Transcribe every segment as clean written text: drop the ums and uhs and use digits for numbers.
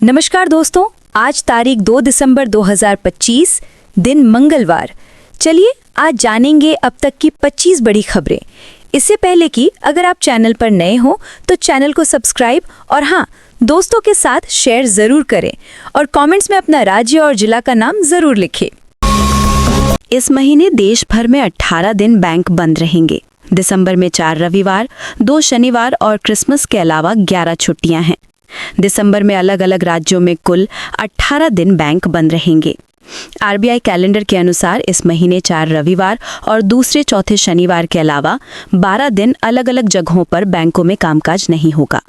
नमस्कार दोस्तों, आज तारीख 2 दिसंबर 2025, दिन मंगलवार। चलिए आज जानेंगे अब तक की 25 बड़ी खबरें। इससे पहले कि अगर आप चैनल पर नए हो तो चैनल को सब्सक्राइब और हाँ, दोस्तों के साथ शेयर जरूर करें और कमेंट्स में अपना राज्य और जिला का नाम जरूर लिखें। इस महीने देश भर में 18 दिन बैंक बंद रहेंगे। दिसंबर में 4 रविवार, 2 शनिवार और क्रिसमस के अलावा 11 छुट्टियां हैं। दिसंबर में अलग अलग राज्यों में कुल 18 दिन बैंक बंद रहेंगे। आरबीआई कैलेंडर के अनुसार इस महीने 4 रविवार और दूसरे चौथे शनिवार के अलावा 12 दिन अलग अलग जगहों पर बैंकों में कामकाज नहीं होगा।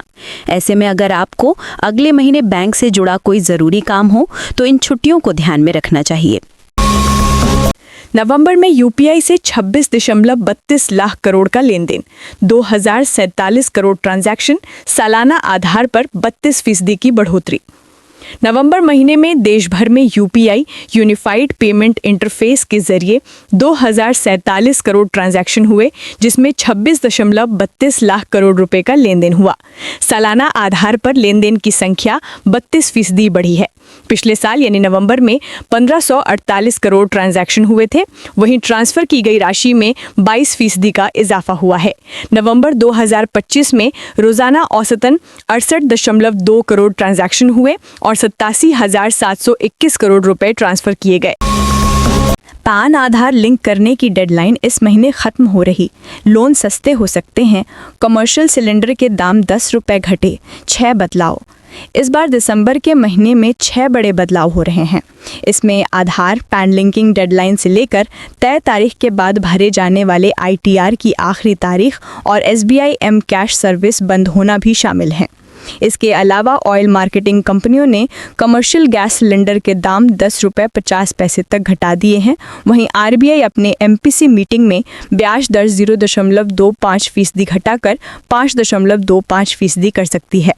ऐसे में अगर आपको अगले महीने बैंक से जुड़ा कोई ज़रूरी काम हो तो इन छुट्टियों को ध्यान में रखना चाहिए। नवंबर में यूपीआई से 26.32 लाख करोड़ का लेन देन, 2047 करोड़ ट्रांजैक्शन, सालाना आधार पर 32% की बढ़ोतरी। नवंबर महीने में देश भर में यूपीआई यूनिफाइड पेमेंट इंटरफेस के जरिए 2047 करोड़ ट्रांजैक्शन हुए, जिसमें 26.32 लाख करोड़ रुपए का लेन देन हुआ। सालाना आधार पर लेन देन की संख्या 32% बढ़ी है। पिछले साल यानी नवंबर में 1548 करोड़ ट्रांजैक्शन हुए थे, वहीं ट्रांसफर की गई राशि में 22% का इजाफा हुआ है। नवंबर 2025 में रोजाना औसतन 68.2 करोड़ ट्रांजैक्शन हुए और 87,721 करोड़ रुपए ट्रांसफर किए गए। पान आधार लिंक करने की डेडलाइन इस महीने खत्म हो रही। लोन सस्ते हो सकते हैं। कमर्शियल सिलेंडर के दाम 10 रुपए घटे। 6 बदलाव। इस बार दिसंबर के महीने में 6 बड़े बदलाव हो रहे हैं। इसमें आधार पैन लिंकिंग डेडलाइन से लेकर तय तारीख के बाद भरे जाने वाले आईटीआर की आखिरी तारीख और एसबीआई एम कैश सर्विस बंद होना भी शामिल हैं। इसके अलावा ऑयल मार्केटिंग कंपनियों ने कमर्शियल गैस सिलेंडर के दाम 10 रुपये 50 पैसे तक घटा दिए हैं। वहीं आरबीआई अपने एमपीसी मीटिंग में ब्याज दर 0.25% घटाकर 5.25% कर सकती है।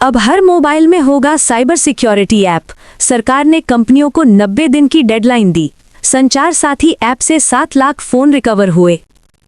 अब हर मोबाइल में होगा साइबर सिक्योरिटी ऐप। सरकार ने कंपनियों को 90 दिन की डेडलाइन दी। संचार साथी ऐप से 7 लाख फोन रिकवर हुए।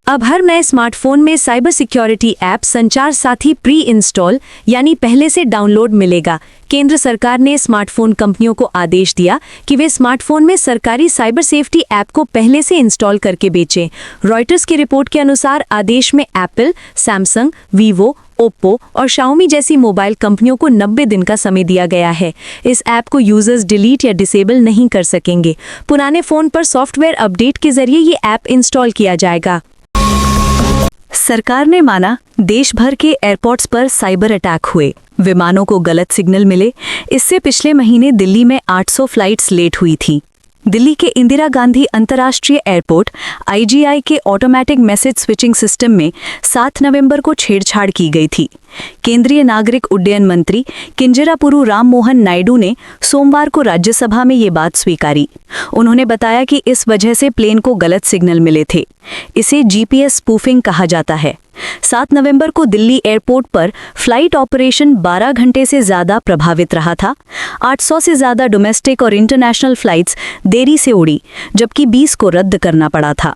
अब हर नए स्मार्टफोन में साइबर सिक्योरिटी ऐप संचार साथी प्री इंस्टॉल यानी पहले से डाउनलोड मिलेगा। केंद्र सरकार ने स्मार्टफोन कंपनियों को आदेश दिया कि वे स्मार्टफोन में सरकारी साइबर सेफ्टी ऐप को पहले से इंस्टॉल करके बेचें। रॉयटर्स की रिपोर्ट के अनुसार आदेश में एप्पल, सैमसंग, वीवो, ओप्पो और शाओमी जैसी मोबाइल कंपनियों को 90 दिन का समय दिया गया है। इस ऐप को यूजर्स डिलीट या डिसेबल नहीं कर सकेंगे। पुराने फोन पर सॉफ्टवेयर अपडेट के जरिए ये ऐप इंस्टॉल किया जाएगा। सरकार ने माना देश भर के एयरपोर्ट्स पर साइबर अटैक हुए, विमानों को गलत सिग्नल मिले। इससे पिछले महीने दिल्ली में 800 फ्लाइट्स लेट हुई थी। दिल्ली के इंदिरा गांधी अंतर्राष्ट्रीय एयरपोर्ट आईजीआई के ऑटोमेटिक मैसेज स्विचिंग सिस्टम में 7 नवंबर को छेड़छाड़ की गई थी। केंद्रीय नागरिक उड्डयन मंत्री किंजरापुरु राम मोहन नायडू ने सोमवार को राज्यसभा में ये बात स्वीकारी। उन्होंने बताया कि इस वजह से प्लेन को गलत सिग्नल मिले थे। इसे जीपीएस स्पूफिंग कहा जाता है। 7 नवंबर को दिल्ली एयरपोर्ट पर फ्लाइट ऑपरेशन 12 घंटे से ज़्यादा प्रभावित रहा था। 800 से ज़्यादा डोमेस्टिक और इंटरनेशनल फ्लाइट्स देरी से उड़ी, जबकि 20 को रद्द करना पड़ा था।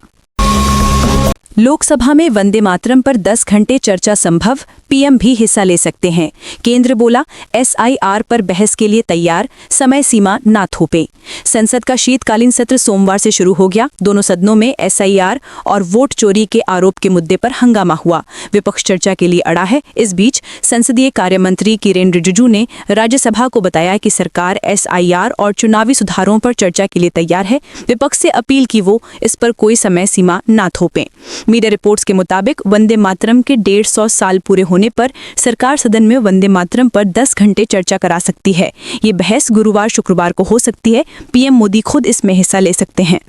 लोकसभा में वंदे मातरम पर 10 घंटे चर्चा संभव, पीएम भी हिस्सा ले सकते हैं। केंद्र बोला एसआईआर पर बहस के लिए तैयार, समय सीमा ना थोपे। संसद का शीतकालीन सत्र सोमवार से शुरू हो गया। दोनों सदनों में एसआईआर और वोट चोरी के आरोप के मुद्दे पर हंगामा हुआ। विपक्ष चर्चा के लिए अड़ा है। इस बीच संसदीय कार्य मंत्री किरेन रिजिजू ने राज्यसभा को बताया कि सरकार एसआईआर और चुनावी सुधारों पर चर्चा के लिए तैयार है। विपक्ष से अपील की वो इस पर कोई समय सीमा ना थोपें। मीडिया रिपोर्ट्स के मुताबिक वंदे मातरम के 150 साल पूरे होने पर सरकार सदन में वंदे मातरम पर 10 घंटे चर्चा करा सकती है। ये बहस गुरुवार शुक्रवार को हो सकती है। पीएम मोदी खुद इसमें हिस्सा ले सकते हैं।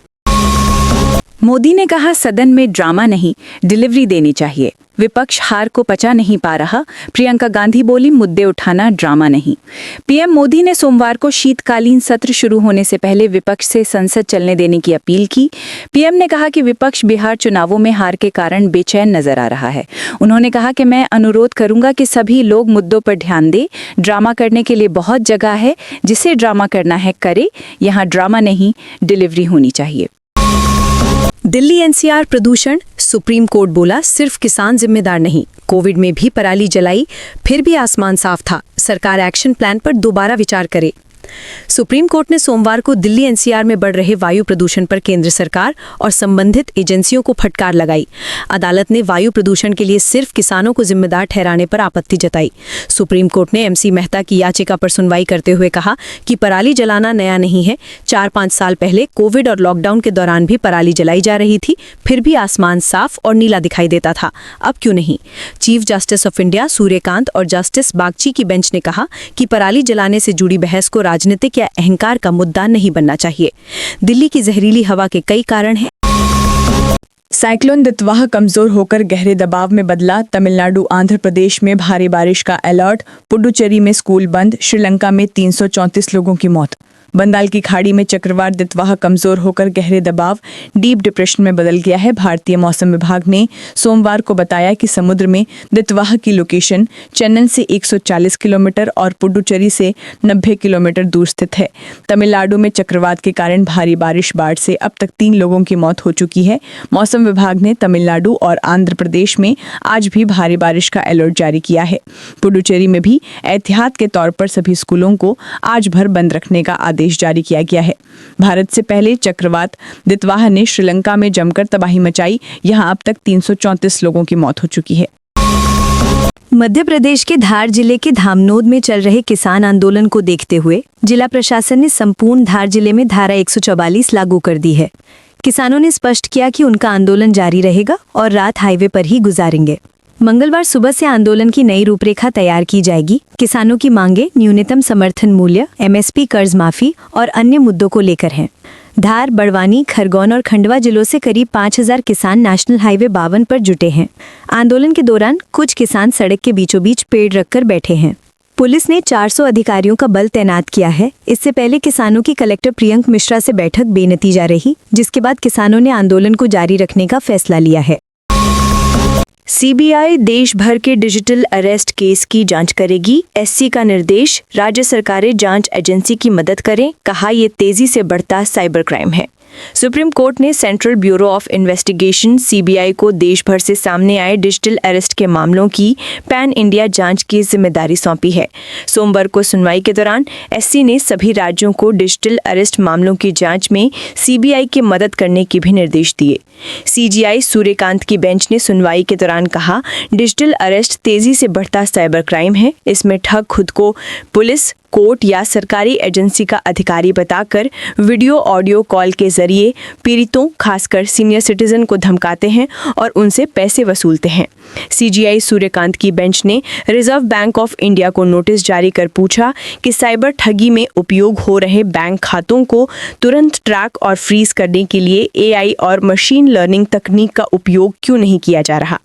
मोदी ने कहा सदन में ड्रामा नहीं, डिलीवरी देनी चाहिए। विपक्ष हार को पचा नहीं पा रहा। प्रियंका गांधी बोली मुद्दे उठाना ड्रामा नहीं। पीएम मोदी ने सोमवार को शीतकालीन सत्र शुरू होने से पहले विपक्ष से संसद चलने देने की अपील की। पीएम ने कहा कि विपक्ष बिहार चुनावों में हार के कारण बेचैन नजर आ रहा है। उन्होंने कहा कि मैं अनुरोध करूंगा कि सभी लोग मुद्दों पर ध्यान दें। ड्रामा करने के लिए बहुत जगह है, जिसे ड्रामा करना है करे। यहाँ ड्रामा नहीं, डिलीवरी होनी चाहिए। दिल्ली एनसीआर प्रदूषण, सुप्रीम कोर्ट बोला सिर्फ किसान जिम्मेदार नहीं। कोविड में भी पराली जलाई, फिर भी आसमान साफ था। सरकार एक्शन प्लान पर दोबारा विचार करे। सुप्रीम कोर्ट ने सोमवार को दिल्ली एनसीआर में बढ़ रहे वायु प्रदूषण पर केंद्र सरकार और संबंधित एजेंसियों को फटकार लगाई। अदालत ने वायु प्रदूषण के लिए सिर्फ किसानों को जिम्मेदार ठहराने पर आपत्ति जताई। सुप्रीम कोर्ट ने एमसी मेहता की याचिका पर सुनवाई करते हुए कहा कि पराली जलाना नया नहीं है। 4-5 साल पहले कोविड और लॉकडाउन के दौरान भी पराली जलाई जा रही थी, फिर भी आसमान साफ और नीला दिखाई देता था। अब क्यों नहीं? Chief justice of India Suryakant और जस्टिस बागची की बेंच ने कहा कि पराली जलाने से जुड़ी बहस को राजनीतिक या अहंकार का मुद्दा नहीं बनना चाहिए। दिल्ली की जहरीली हवा के कई कारण हैं। साइक्लोन दितवाह कमजोर होकर गहरे दबाव में बदला। तमिलनाडु आंध्र प्रदेश में भारी बारिश का अलर्ट। पुडुचेरी में स्कूल बंद। श्रीलंका में 334 लोगों की मौत। बंगाल की खाड़ी में चक्रवात दितवाह कमजोर होकर गहरे दबाव डीप डिप्रेशन में बदल गया है। भारतीय मौसम विभाग ने सोमवार को बताया कि समुद्र में दितवाह की लोकेशन चेन्नई से 140 किलोमीटर और पुडुचेरी से 90 किलोमीटर दूर स्थित है। तमिलनाडु में चक्रवात के कारण भारी बारिश बाढ़ से अब तक 3 लोगों की मौत हो चुकी है। मौसम विभाग ने तमिलनाडु और आंध्र प्रदेश में आज भी भारी बारिश का अलर्ट जारी किया है। पुडुचेरी में भी एहतियात के तौर पर सभी स्कूलों को आज भर बंद रखने का आदेश जारी किया गया है। भारत से पहले चक्रवात दितवाह ने श्रीलंका में जमकर तबाही मचाई। यहां अब तक 334 लोगों की मौत हो चुकी है। मध्य प्रदेश के धार जिले के धामनोद में चल रहे किसान आंदोलन को देखते हुए जिला प्रशासन ने संपूर्ण धार जिले में धारा 144 लागू कर दी है। किसानों ने स्पष्ट किया कि उनका आंदोलन जारी रहेगा और रात हाईवे पर ही गुजारेंगे। मंगलवार सुबह से आंदोलन की नई रूपरेखा तैयार की जाएगी। किसानों की मांगे न्यूनतम समर्थन मूल्य, एमएसपी, कर्ज माफी और अन्य मुद्दों को लेकर हैं। धार, बड़वानी, खरगोन और खंडवा जिलों से करीब 5000 किसान नेशनल हाईवे 52 पर जुटे हैं। आंदोलन के दौरान कुछ किसान सड़क के बीचों बीच पेड़ रखकर बैठे हैं। पुलिस ने 400 अधिकारियों का बल तैनात किया है। इससे पहले किसानों की कलेक्टर प्रियंक मिश्रा से बैठक बेनतीजा रही, जिसके बाद किसानों ने आंदोलन को जारी रखने का फैसला लिया है। सीबीआई देश भर के डिजिटल अरेस्ट केस की जांच करेगी। एससी का निर्देश, राज्य सरकारें जांच एजेंसी की मदद करें। कहा ये तेजी से बढ़ता साइबर क्राइम है। सुप्रीम कोर्ट ने central bureau of investigation CBI को देश भर से सामने आए डिजिटल अरेस्ट के मामलों की पैन इंडिया जांच की जिम्मेदारी सौंपी है। सोमवार को सुनवाई के दौरान एससी ने सभी राज्यों को डिजिटल अरेस्ट मामलों की जांच में सीबीआई की मदद करने के भी निर्देश दिए। सीजीआई सूर्यकांत की बेंच ने सुनवाई के दौरान कहा, डिजिटल अरेस्ट तेजी से बढ़ता साइबर क्राइम है। इसमें ठग खुद को पुलिस, कोर्ट या सरकारी एजेंसी का अधिकारी बताकर वीडियो ऑडियो कॉल के जरिए पीड़ितों, खासकर सीनियर सिटीजन को धमकाते हैं और उनसे पैसे वसूलते हैं। सीजीआई सूर्यकांत की बेंच ने रिजर्व बैंक ऑफ इंडिया को नोटिस जारी कर पूछा कि साइबर ठगी में उपयोग हो रहे बैंक खातों को तुरंत ट्रैक और फ्रीज करने के लिए एआई और मशीन लर्निंग तकनीक का उपयोग क्यों नहीं किया जा रहा।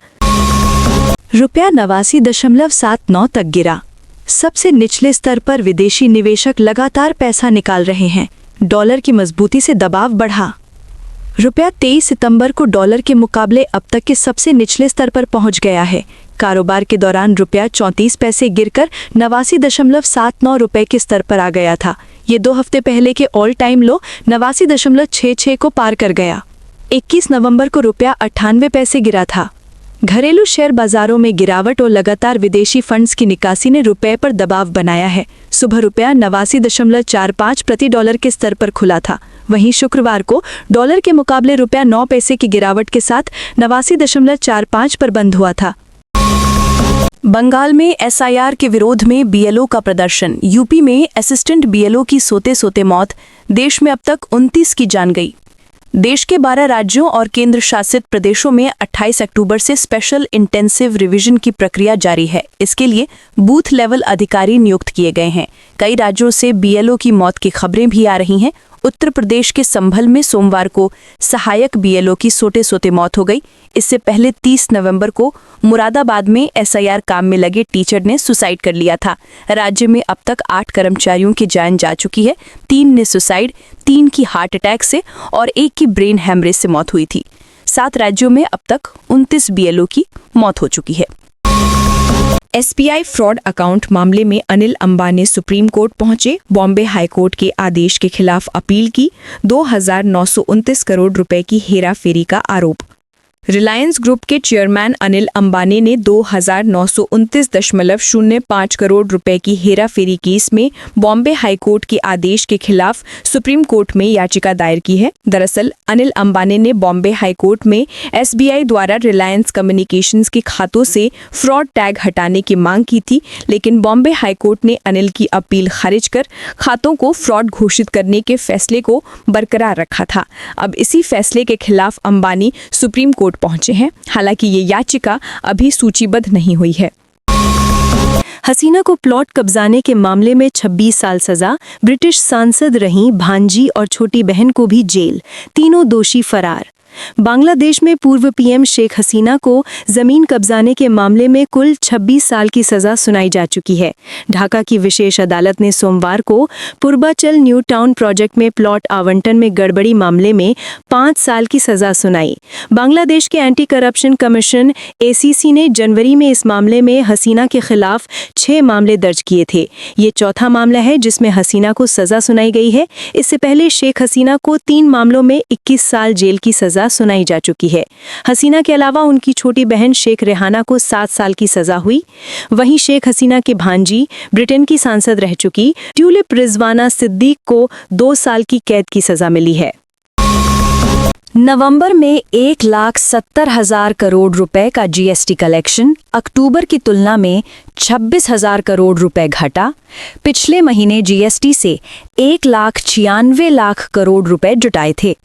रुपया 89.79 तक गिरा। सबसे निचले स्तर पर विदेशी निवेशक लगातार पैसा निकाल रहे हैं। डॉलर की मजबूती से दबाव बढ़ा। रुपया 23 सितंबर को डॉलर के मुकाबले अब तक के सबसे निचले स्तर पर पहुंच गया है। कारोबार के दौरान रुपया 34 पैसे गिरकर 89.79 रुपए के स्तर पर आ गया था। ये 2 हफ्ते पहले के ऑल टाइम लो 89.66 को पार कर गया। 21 नवंबर को रुपया 98 पैसे गिरा था। घरेलू शेयर बाजारों में गिरावट और लगातार विदेशी फंड्स की निकासी ने रुपए पर दबाव बनाया है। सुबह रुपया 89.45 प्रति डॉलर के स्तर पर खुला था। वहीं शुक्रवार को डॉलर के मुकाबले रुपया 9 पैसे की गिरावट के साथ 89.45 पर बंद हुआ था। बंगाल में एसआईआर के विरोध में बीएलओ का प्रदर्शन। यूपी में असिस्टेंट बीएलओ की सोते सोते मौत। देश में अब तक 29 की जान गई। देश के 12 राज्यों और केंद्र शासित प्रदेशों में 28 अक्टूबर से स्पेशल इंटेंसिव रिवीजन की प्रक्रिया जारी है। इसके लिए बूथ लेवल अधिकारी नियुक्त किए गए हैं। कई राज्यों से बीएलओ की मौत की खबरें भी आ रही हैं। उत्तर प्रदेश के संभल में सोमवार को सहायक बीएलओ की सोते सोते मौत हो गई। इससे पहले 30 नवंबर को मुरादाबाद में एसआईआर काम में लगे टीचर ने सुसाइड कर लिया था। राज्य में अब तक 8 कर्मचारियों की जान जा चुकी है। 3 ने सुसाइड, 3 की हार्ट अटैक से और 1 की ब्रेन हैमरेज से मौत हुई थी। 7 राज्यों में अब तक 29 बीएलओ की मौत हो चुकी है। एसबीआई फ्रॉड अकाउंट मामले में अनिल अंबानी सुप्रीम कोर्ट पहुंचे। बॉम्बे हाईकोर्ट के आदेश के खिलाफ अपील की। 2,929 करोड़ रुपए की हेराफेरी का आरोप। रिलायंस ग्रुप के चेयरमैन अनिल अंबानी ने 2,929.05 करोड़ रुपए की हेराफेरी केस में बॉम्बे हाईकोर्ट के आदेश के खिलाफ सुप्रीम कोर्ट में याचिका दायर की है। दरअसल अनिल अंबानी ने बॉम्बे हाईकोर्ट में एसबीआई द्वारा रिलायंस कम्युनिकेशंस के खातों से फ्रॉड टैग हटाने की मांग की थी, लेकिन बॉम्बे हाईकोर्ट ने अनिल की अपील खारिज कर खातों को फ्रॉड घोषित करने के फैसले को बरकरार रखा था। अब इसी फैसले के खिलाफ अंबानी सुप्रीम कोर्ट पहुंचे हैं। हालांकि ये याचिका अभी सूचीबद्ध नहीं हुई है। हसीना को प्लॉट कब्जाने के मामले में 26 साल सजा, ब्रिटिश सांसद रहीं भांजी और छोटी बहन को भी जेल, तीनों दोषी फरार। बांग्लादेश में पूर्व पीएम शेख हसीना को जमीन कब्जाने के मामले में कुल 26 साल की सजा सुनाई जा चुकी है। ढाका की विशेष अदालत ने सोमवार को पूर्वांचल न्यू टाउन प्रोजेक्ट में प्लॉट आवंटन में गड़बड़ी मामले में 5 साल की सजा सुनाई। बांग्लादेश के एंटी करप्शन कमीशन एसीसी ने जनवरी में इस मामले में हसीना के खिलाफ 6 मामले दर्ज किए थे। ये चौथा मामला है जिसमें हसीना को सजा सुनाई गई है। इससे पहले शेख हसीना को 3 मामलों में 21 साल जेल की सजा सुनाई जा चुकी है। हसीना के अलावा उनकी छोटी बहन शेख रेहाना को 7 साल की सजा हुई। वहीं शेख हसीना की भांजी ब्रिटेन की सांसद रह चुकी ट्यूलिप रिजवाना सिद्दीक को 2 साल की कैद की सजा मिली है। नवंबर में 1,70,000 करोड़ रुपए का जीएसटी कलेक्शन अक्टूबर की तुलना में 26,000 करोड़ रुपए घटा। पिछले महीने जीएसटी से 1,96,00,000 करोड़ रुपए जुटाए थे।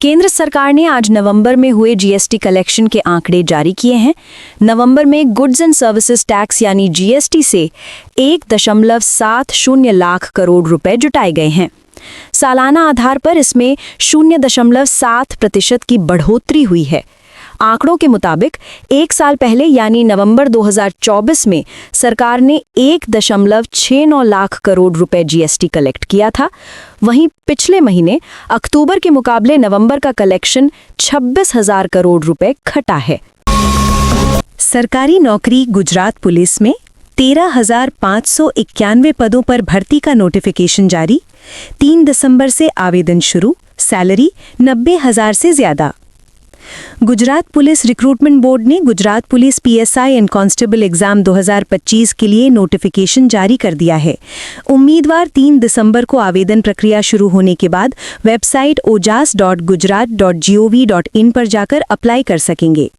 केंद्र सरकार ने आज नवंबर में हुए जीएसटी कलेक्शन के आंकड़े जारी किए हैं। नवंबर में गुड्स एंड सर्विसेज टैक्स यानी जीएसटी से 1.70 लाख करोड़ रुपए जुटाए गए हैं। सालाना आधार पर इसमें 0.7% की बढ़ोतरी हुई है। आंकड़ों के मुताबिक 1 साल पहले यानी नवंबर 2024 में सरकार ने 1.69 लाख करोड़ रुपए जीएसटी कलेक्ट किया था। वहीं पिछले महीने अक्टूबर के मुकाबले नवंबर का कलेक्शन 26,000 करोड़ रुपए घटा है। सरकारी नौकरी गुजरात पुलिस में 13,591 पदों पर भर्ती का नोटिफिकेशन जारी। 3 दिसंबर से आवेदन शुरू, सैलरी 90,000 से ज्यादा। गुजरात पुलिस रिक्रूटमेंट बोर्ड ने Gujarat police PSI and constable exam 2025 के लिए नोटिफिकेशन जारी कर दिया है। उम्मीदवार 3 दिसंबर को आवेदन प्रक्रिया शुरू होने के बाद वेबसाइट ojas.gujarat.gov.in पर जाकर अप्लाई कर सकेंगे।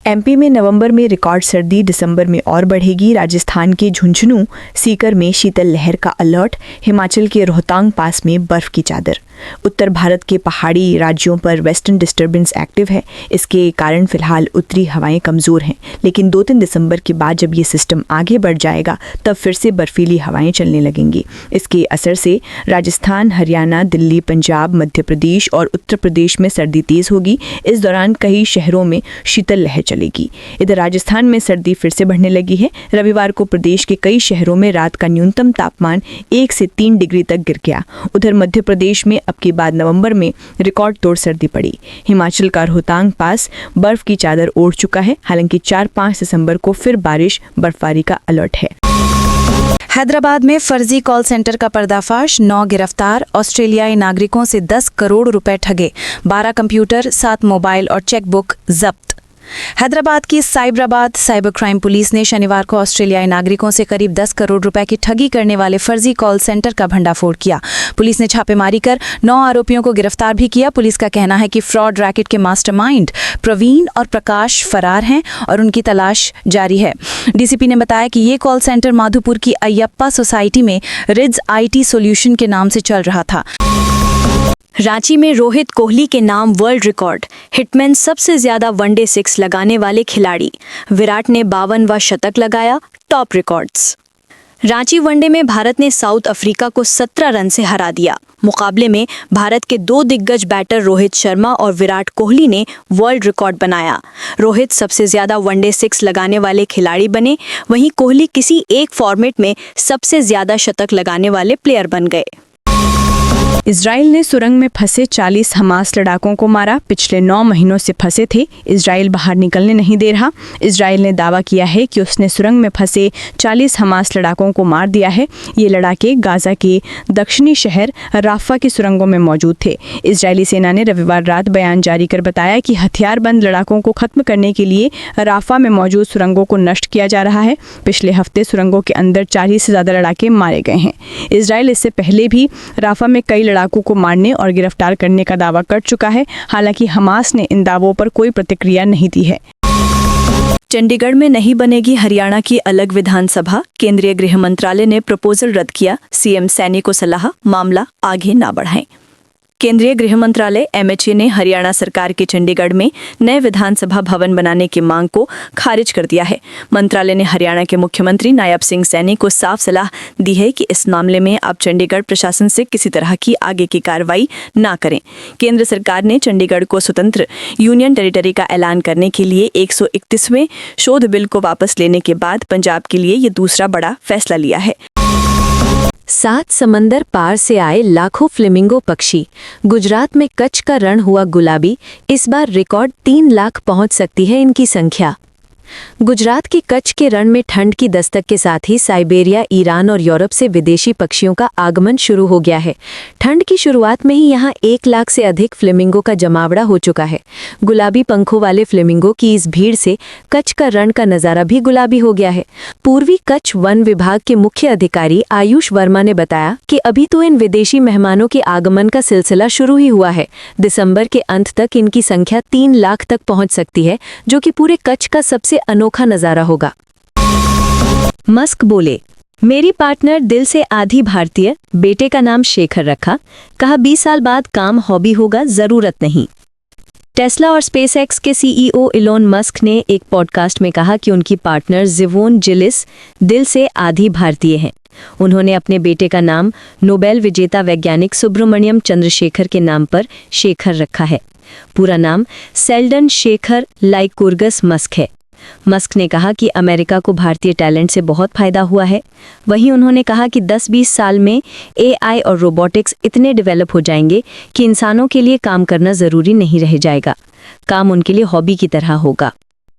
एमपी में नवंबर में रिकॉर्ड सर्दी, दिसंबर में और बढ़ेगी। राजस्थान के झुंझुनू सीकर में शीतल लहर का अलर्ट, हिमाचल के रोहतांग पास में बर्फ की चादर। उत्तर भारत के पहाड़ी राज्यों पर वेस्टर्न डिस्टर्बेंस एक्टिव है। इसके कारण फिलहाल उत्तरी हवाएं कमज़ोर हैं, लेकिन 2-3 दिसंबर के बाद जब ये सिस्टम आगे बढ़ जाएगा तब फिर से बर्फीली हवाएं चलने लगेंगी। इसके असर से राजस्थान, हरियाणा, दिल्ली, पंजाब, मध्य प्रदेश और उत्तर प्रदेश में सर्दी तेज़ होगी। इस दौरान कई शहरों में शीतल लहर चलेगी। इधर राजस्थान में सर्दी फिर से बढ़ने लगी है। रविवार को प्रदेश के कई शहरों में रात का न्यूनतम तापमान 1 से 3 डिग्री तक गिर गया। उधर मध्य प्रदेश में अब की बाद नवंबर में रिकॉर्ड तोड़ सर्दी पड़ी। हिमाचल का रोहतांग पास बर्फ की चादर ओढ़ चुका है। हालांकि 4-5 दिसंबर को फिर बारिश बर्फबारी का अलर्ट है। हैदराबाद में फर्जी कॉल सेंटर का पर्दाफाश, 9 गिरफ्तार। ऑस्ट्रेलियाई नागरिकों से 10 करोड़ रुपए ठगे, 12 कंप्यूटर, 7 मोबाइल और चेकबुक जब्त। हैदराबाद की साइबराबाद साइबर क्राइम पुलिस ने शनिवार को ऑस्ट्रेलियाई नागरिकों से करीब 10 करोड़ रुपए की ठगी करने वाले फर्जी कॉल सेंटर का भंडाफोड़ किया। पुलिस ने छापेमारी कर 9 आरोपियों को गिरफ्तार भी किया। पुलिस का कहना है कि फ्रॉड रैकेट के मास्टरमाइंड प्रवीण और प्रकाश फरार हैं और उनकी तलाश जारी है। डीसीपी ने बताया कि ये कॉल सेंटर माधुपुर की अयप्पा सोसाइटी में रिड्स आईटी सॉल्यूशन के नाम से चल रहा था। रांची में रोहित कोहली के नाम वर्ल्ड रिकॉर्ड, हिटमैन सबसे ज्यादा वनडे 6 लगाने वाले खिलाड़ी। विराट ने 52वां शतक लगाया, टॉप रिकॉर्ड्स। रांची वनडे में भारत ने साउथ अफ्रीका को 17 रन से हरा दिया। मुकाबले में भारत के 2 दिग्गज बैटर रोहित शर्मा और विराट कोहली ने वर्ल्ड रिकॉर्ड बनाया। रोहित सबसे ज्यादा वनडे 6 लगाने वाले खिलाड़ी बने, वहीं कोहली किसी एक फॉर्मेट में सबसे ज्यादा शतक लगाने वाले प्लेयर बन गए। इजराइल ने सुरंग में फंसे 40 हमास लड़ाकों को मारा। पिछले 9 महीनों से फंसे थे। इजराइल बाहर निकलने नहीं दे रहा। इजराइल ने दावा किया है कि उसने सुरंग में फंसे 40 हमास लड़ाकों को मार दिया है। ये लड़ाके गाजा के दक्षिणी शहर राफा की सुरंगों में मौजूद थे। इजरायली सेना ने रविवार रात बयान जारी कर बताया कि हथियारबंद लड़ाकों को खत्म करने के लिए राफा में मौजूद सुरंगों को नष्ट किया जा रहा है। पिछले हफ्ते सुरंगों के अंदर 40 से ज़्यादा लड़ाके मारे गए हैं। इजराइल इससे पहले भी राफा में कई लड़ाकों को मारने और गिरफ्तार करने का दावा कर चुका है। हालांकि हमास ने इन दावों पर कोई प्रतिक्रिया नहीं दी है। चंडीगढ़ में नहीं बनेगी हरियाणा की अलग विधानसभा, केंद्रीय गृह मंत्रालय ने प्रपोजल रद्द किया। सीएम सैनी को सलाह, मामला आगे ना बढ़ाएं। केंद्रीय गृह मंत्रालय एमएचए ने हरियाणा सरकार के चंडीगढ़ में नए विधानसभा भवन बनाने की मांग को खारिज कर दिया है। मंत्रालय ने हरियाणा के मुख्यमंत्री नायब सिंह सैनी को साफ सलाह दी है कि इस मामले में आप चंडीगढ़ प्रशासन से किसी तरह की आगे की कार्रवाई ना करें। केंद्र सरकार ने चंडीगढ़ को स्वतंत्र यूनियन टेरिटरी का ऐलान करने के लिए 131वें शोध बिल को वापस लेने के बाद पंजाब के लिए ये दूसरा बड़ा फैसला लिया है। 7 समंदर पार से आए लाखों फ्लेमिंगो पक्षी। गुजरात में कच्छ का रण हुआ गुलाबी। इस बार रिकॉर्ड 3 लाख पहुंच सकती है इनकी संख्या। गुजरात के कच्छ के रण में ठंड की दस्तक के साथ ही साइबेरिया, ईरान और यूरोप से विदेशी पक्षियों का आगमन शुरू हो गया है। ठंड की शुरुआत में ही यहाँ 1 लाख से अधिक फ्लेमिंगो का जमावड़ा हो चुका है। गुलाबी पंखों वाले फ्लेमिंगो की इस भीड़ से कच्छ का रण का नज़ारा भी गुलाबी हो गया है। पूर्वी कच्छ वन विभाग के मुख्य अधिकारी आयुष वर्मा ने बताया कि अभी तो इन विदेशी मेहमानों के आगमन का सिलसिला शुरू ही हुआ है। दिसंबर के अंत तक इनकी संख्या 3 लाख तक पहुंच सकती है, जो कि पूरे कच्छ का सबसे अनोखा नजारा होगा। मस्क बोले, मेरी पार्टनर दिल से आधी भारतीय, बेटे का नाम शेखर रखा। कहा 20 साल बाद काम हॉबी होगा, जरूरत नहीं। टेस्ला और स्पेसएक्स के सीईओ इलोन मस्क ने एक पॉडकास्ट में कहा कि उनकी पार्टनर जिवोन जिलिस दिल से आधी भारतीय हैं। उन्होंने अपने बेटे का नाम नोबेल विजेता वैज्ञानिक सुब्रमण्यम चंद्रशेखर के नाम पर शेखर रखा है। पूरा नाम सेल्डन शेखर लाइकुर्गस मस्क है। मस्क ने कहा कि अमेरिका को भारतीय टैलेंट से बहुत फायदा हुआ है। वहीं उन्होंने कहा कि 10-20 साल में एआई और रोबोटिक्स इतने डेवलप हो जाएंगे कि इंसानों के लिए काम करना ज़रूरी नहीं रह जाएगा। काम उनके लिए हॉबी की तरह होगा।